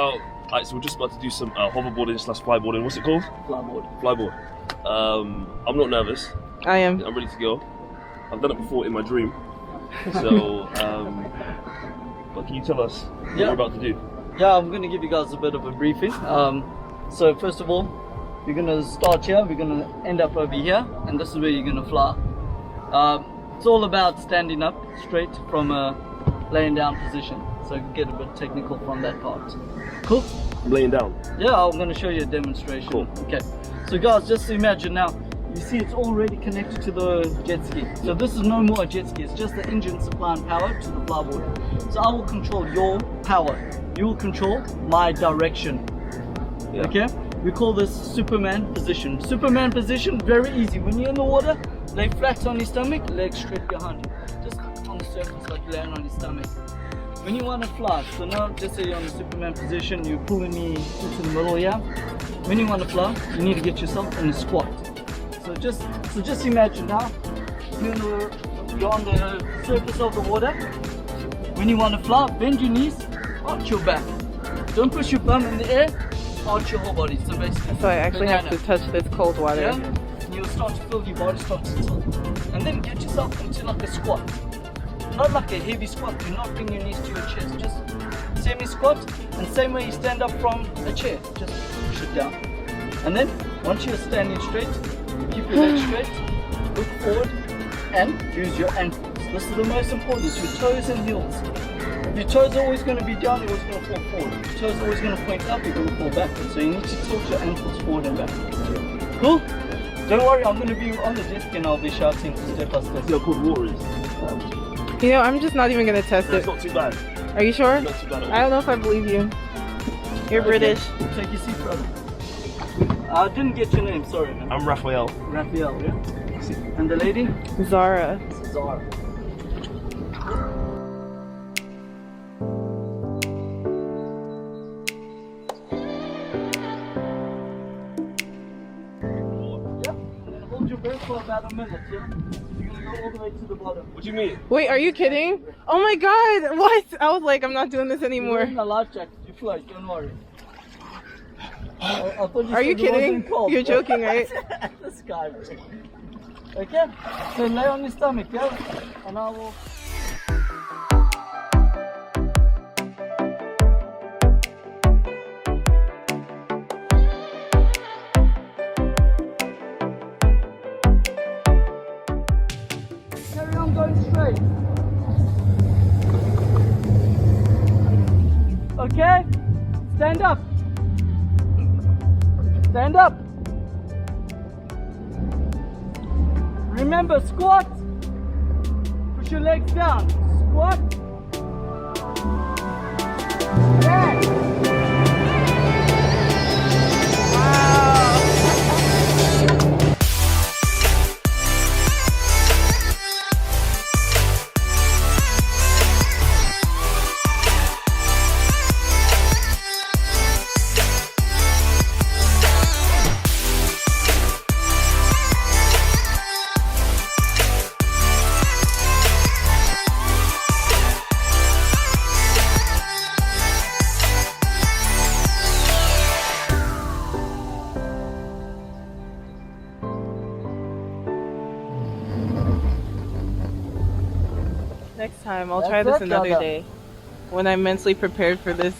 about. Alright, so we're just about to do some hoverboarding / flyboarding. What's it called? FLYBOARD. Flyboard. I'm not nervous. I am. I'm ready to go. I've done it before in my dream. So, but can you tell us what we're about to do? Yeah, I'm going to give you guys a bit of a briefing. So first of all, you're going to start here. We're going to end up over here, and this is where you're going to fly. It's all about standing up straight from a laying down position. So you can get a bit technical from that part. Cool? I'm laying down. Yeah, I'm going to show you a demonstration. Cool. Okay. So guys, just imagine now, you see it's already connected to the jet ski. So this is no more a jet ski, it's just the engine supplying power to the flyboard. So I will control your power. You will control my direction. Yeah. Okay? We call this Superman position. Superman position, very easy. When you're in the water, lay flat on your stomach, legs straight behind you. Just on the surface like you land on your stomach. When you want to fly, so now just say you're on the Superman position, you're pulling me into the middle here. When you want to fly, you need to get yourself in a squat. So just imagine now, you're on the surface of the water. When you want to fly, bend your knees, arch your back. Don't push your bum in the air, arch your whole body. So basically, So I actually have to touch this cold water. yeah? And you'll start to feel your body start to tilt. And then get yourself into like a squat. Not like a heavy squat, do not bring your knees to your chest, just semi-squat, and same way you stand up from a chair, just push it down. And then, once you're standing straight, keep your legs straight, look forward, and use your ankles. This is the most important, it's your toes and heels. If your toes are always going to be down, you're always going to fall forward. If your toes are always going to point up, you're going to fall backwards. So you need to tilt your ankles forward and backwards. Cool? Don't worry, I'm going to be on the desk and I'll be shouting step by step. See how cold water is? You know, I'm just not even gonna test No, it's it. not too bad. Are you sure? It's not too bad at all. I don't know if I believe you. You're British. Take your seat, brother. I didn't get your name, sorry, man. I'm Raphael. Raphael, yeah? And the lady? Zara. Zara. Yep, and then hold your breath for about a minute, yeah? You're gonna go all the way to the bottom. What do you mean? Wait, are you kidding? Oh my god, what? I was like, I'm not doing this You're anymore. wearing a life jacket, you float, don't worry. I thought Are you said it wasn't kidding? cold. You're joking, right? This guy, bro. Okay, so lay on your stomach, yeah? And I will... Carry on going straight. Okay, stand up. Stand up. Remember, squat. Push your legs down. Squat. Yeah. Next time, I'll That's try this it, another Dada. day. When I'm mentally prepared for this.